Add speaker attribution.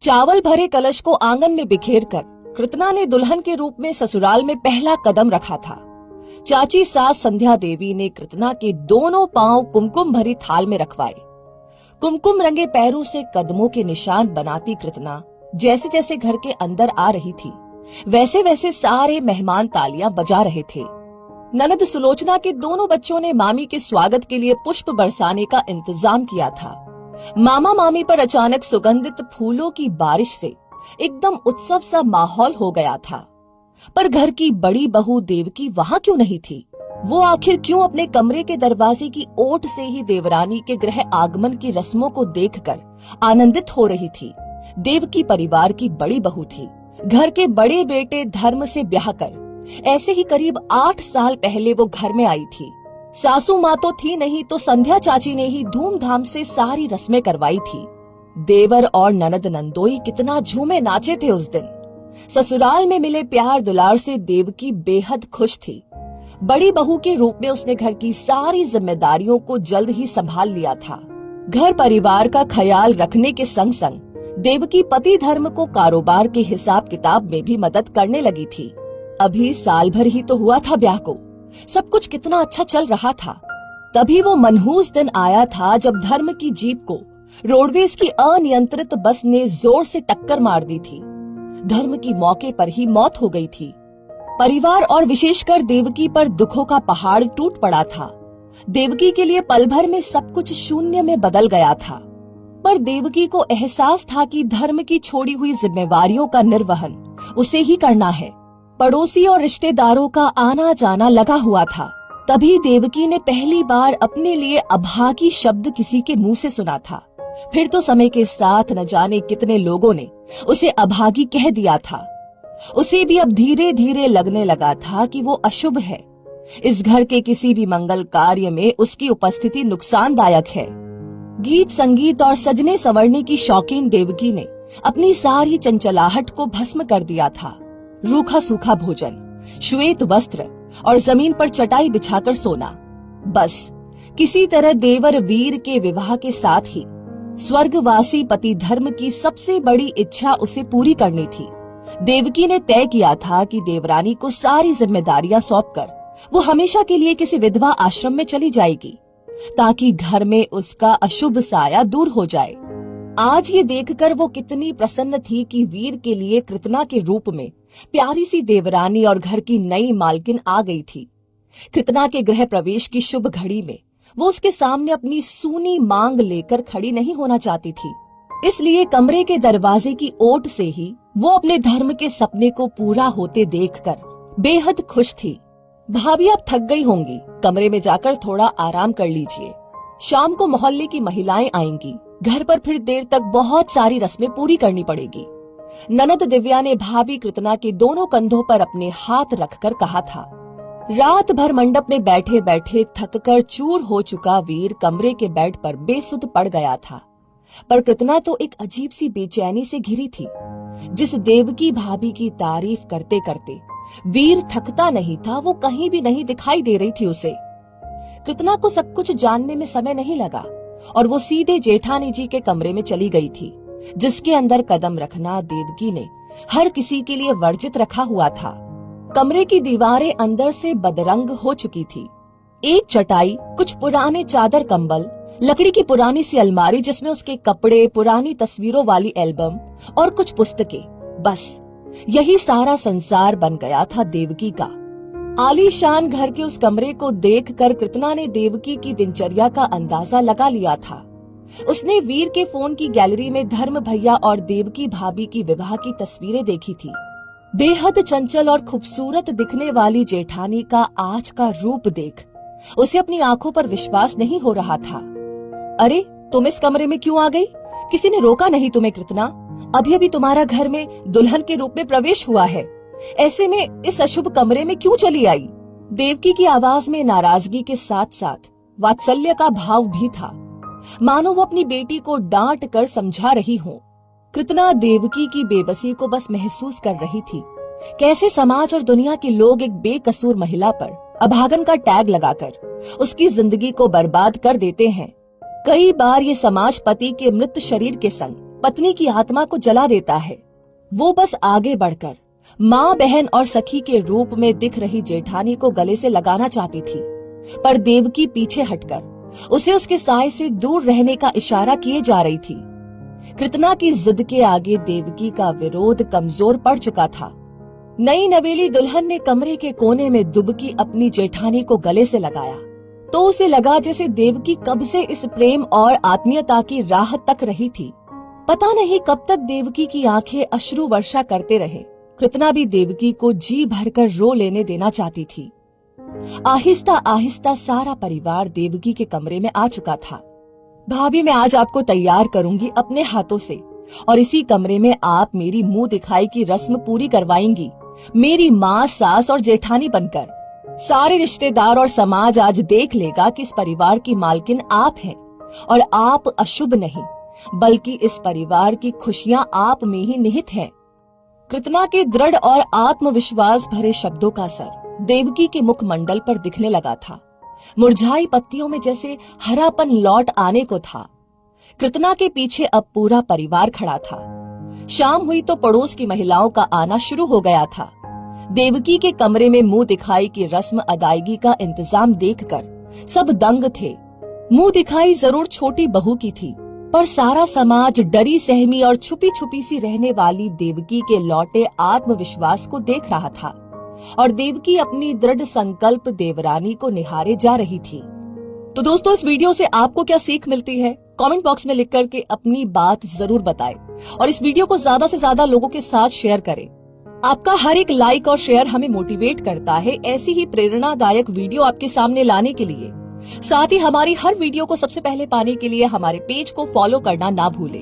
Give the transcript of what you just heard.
Speaker 1: चावल भरे कलश को आंगन में बिखेर कर कृतना ने दुल्हन के रूप में ससुराल में पहला कदम रखा था। चाची सास संध्या देवी ने कृतना के दोनों पांव कुमकुम भरी थाल में रखवाए। कुमकुम रंगे पैरों से कदमों के निशान बनाती कृतना जैसे जैसे घर के अंदर आ रही थी, वैसे वैसे सारे मेहमान तालियां बजा रहे थे। ननद सुलोचना के दोनों बच्चों ने मामी के स्वागत के लिए पुष्प बरसाने का इंतजाम किया था। मामा मामी पर अचानक सुगंधित फूलों की बारिश से एकदम उत्सव सा माहौल हो गया था। पर घर की बड़ी बहू देवकी वहां क्यों नहीं थी? वो आखिर क्यों अपने कमरे के दरवाजे की ओट से ही देवरानी के गृह आगमन की रस्मों को देखकर आनंदित हो रही थी? देवकी परिवार की बड़ी बहू थी। घर के बड़े बेटे धर्म से ब्याह कर ऐसे ही करीब 8 साल पहले वो घर में आई थी। सासू माँ तो थी नहीं तो संध्या चाची ने ही धूमधाम से सारी रस्में करवाई थी। देवर और ननद नंदोई कितना झूमे नाचे थे उस दिन। ससुराल में मिले प्यार दुलार से देवकी बेहद खुश थी। बड़ी बहू के रूप में उसने घर की सारी जिम्मेदारियों को जल्द ही संभाल लिया था। घर परिवार का ख्याल रखने के संग संग देवकी पति धर्म को कारोबार के हिसाब किताब में भी मदद करने लगी थी। अभी साल भर ही तो हुआ था ब्याह को, सब कुछ कितना अच्छा चल रहा था। तभी वो मनहूस दिन आया था जब धर्म की जीप को रोडवेज की अनियंत्रित बस ने जोर से टक्कर मार दी थी। धर्म की मौके पर ही मौत हो गई थी। परिवार और विशेषकर देवकी पर दुखों का पहाड़ टूट पड़ा था। देवकी के लिए पल भर में सब कुछ शून्य में बदल गया था। पर देवकी को एहसास था कि धर्म की छोड़ी हुई जिम्मेवारियों का निर्वहन उसे ही करना है। पड़ोसी और रिश्तेदारों का आना जाना लगा हुआ था। तभी देवकी ने पहली बार अपने लिए अभागी शब्द किसी के मुंह से सुना था। फिर तो समय के साथ न जाने कितने लोगों ने उसे अभागी कह दिया था। उसे भी अब धीरे धीरे लगने लगा था कि वो अशुभ है। इस घर के किसी भी मंगल कार्य में उसकी उपस्थिति नुकसानदायक है। गीत संगीत और सजने संवरने की शौकीन देवकी ने अपनी सारी चंचलाहट को भस्म कर दिया था। रूखा सूखा भोजन, श्वेत वस्त्र और जमीन पर चटाई बिछाकर सोना, बस किसी तरह देवर वीर के विवाह के साथ ही स्वर्गवासी पति धर्म की सबसे बड़ी इच्छा उसे पूरी करनी थी। देवकी ने तय किया था कि देवरानी को सारी जिम्मेदारियां सौंपकर वो हमेशा के लिए किसी विधवा आश्रम में चली जाएगी, ताकि घर में उसका अशुभ साया दूर हो जाए। आज ये देखकर वो कितनी प्रसन्न थी कि वीर के लिए कृतना के रूप में प्यारी सी देवरानी और घर की नई मालकिन आ गई थी। कृतना के गृह प्रवेश की शुभ घड़ी में वो उसके सामने अपनी सूनी मांग लेकर खड़ी नहीं होना चाहती थी। इसलिए कमरे के दरवाजे की ओट से ही वो अपने धर्म के सपने को पूरा होते देखकर बेहद खुश थी। भाभी आप थक गई होंगी, कमरे में जाकर थोड़ा आराम कर लीजिए। शाम को मोहल्ले की महिलाएं आएंगी, घर पर फिर देर तक बहुत सारी रस्में पूरी करनी पड़ेगी। ननद दिव्या ने भाभी कृतना के दोनों कंधों पर अपने हाथ रखकर कहा था। रात भर मंडप में बैठे बैठे थककर चूर हो चुका वीर कमरे के बेड पर बेसुध पड़ गया था। पर कृतना तो एक अजीब सी बेचैनी से घिरी थी। जिस देवकी भाभी की तारीफ करते करते वीर थकता नहीं था, वो कहीं भी नहीं दिखाई दे रही थी उसे। कृतना को सब कुछ जानने में समय नहीं लगा और वो सीधे जेठानी जी के कमरे में चली गई थी, जिसके अंदर कदम रखना देवकी ने हर किसी के लिए वर्जित रखा हुआ था। कमरे की दीवारें अंदर से बदरंग हो चुकी थी। एक चटाई, कुछ पुराने चादर कंबल, लकड़ी की पुरानी सी अलमारी जिसमें उसके कपड़े, पुरानी तस्वीरों वाली एल्बम और कुछ पुस्तकें, बस यही सारा संसार बन गया था देवकी का। आलीशान घर के उस कमरे को देखकर कृतना ने देवकी की दिनचर्या का अंदाजा लगा लिया था। उसने वीर के फोन की गैलरी में धर्म भैया और देवकी भाभी की विवाह की तस्वीरें देखी थी। बेहद चंचल और खूबसूरत दिखने वाली जेठानी का आज का रूप देख उसे अपनी आंखों पर विश्वास नहीं हो रहा था। अरे तुम इस कमरे में क्यों आ गई? किसी ने रोका नहीं तुम्हें कृतना? अभी अभी तुम्हारा घर में दुल्हन के रूप में प्रवेश हुआ है, ऐसे में इस अशुभ कमरे में क्यों चली आई? देवकी की आवाज में नाराजगी के साथ साथ वात्सल्य का भाव भी था, मानो वो अपनी बेटी को डांट कर समझा रही हो। कृतना देवकी की बेबसी को बस महसूस कर रही थी। कैसे समाज और दुनिया के लोग एक बेकसूर महिला पर अभागन का टैग लगाकर उसकी जिंदगी को बर्बाद कर देते हैं। कई बार ये समाज पति के मृत शरीर के संग पत्नी की आत्मा को जला देता है। वो बस आगे बढ़कर माँ, बहन और सखी के रूप में दिख रही जेठानी को गले से लगाना चाहती थी, पर देवकी पीछे हटकर उसे उसके साए से दूर रहने का इशारा किए जा रही थी। कृतना की जिद के आगे देवकी का विरोध कमजोर पड़ चुका था। नई नवेली दुल्हन ने कमरे के कोने में दुबकी अपनी जेठानी को गले से लगाया तो उसे लगा जैसे देवकी कब से इस प्रेम और आत्मीयता की राह तक रही थी। पता नहीं कब तक देवकी की आंखें अश्रु वर्षा करते रहे। कृतना भी देवकी को जी भरकर रो लेने देना चाहती थी। आहिस्ता आहिस्ता सारा परिवार देवकी के कमरे में आ चुका था। भाभी, मैं आज आपको तैयार करूंगी अपने हाथों से और इसी कमरे में आप मेरी मुंह दिखाई की रस्म पूरी करवाएंगी, मेरी माँ, सास और जेठानी बनकर। सारे रिश्तेदार और समाज आज देख लेगा कि इस परिवार की मालकिन आप हैं और आप अशुभ नहीं, बल्कि इस परिवार की खुशियां आप में ही निहित हैं। कृतना के दृढ़ और आत्मविश्वास भरे शब्दों का असर देवकी के मुखमंडल पर दिखने लगा था। मुरझाई पत्तियों में जैसे हरापन लौट आने को था। कृतना के पीछे अब पूरा परिवार खड़ा था। शाम हुई तो पड़ोस की महिलाओं का आना शुरू हो गया था। देवकी के कमरे में मुंह दिखाई की रस्म अदायगी का इंतजाम देखकर सब दंग थे। मुंह दिखाई जरूर छोटी बहू की थी, पर सारा समाज डरी सहमी और छुपी छुपी सी रहने वाली देवकी के लौटे आत्मविश्वास को देख रहा था और देवकी अपनी दृढ़ संकल्प देवरानी को निहारे जा रही थी। तो दोस्तों, इस वीडियो से आपको क्या सीख मिलती है, कमेंट बॉक्स में लिख करके अपनी बात जरूर बताएं और इस वीडियो को ज्यादा से ज्यादा लोगों के साथ शेयर करें। आपका हर एक लाइक और शेयर हमें मोटिवेट करता है ऐसी ही प्रेरणादायक वीडियो आपके सामने लाने के लिए। साथ ही हमारी हर वीडियो को सबसे पहले पाने के लिए हमारे पेज को फॉलो करना ना भूलें।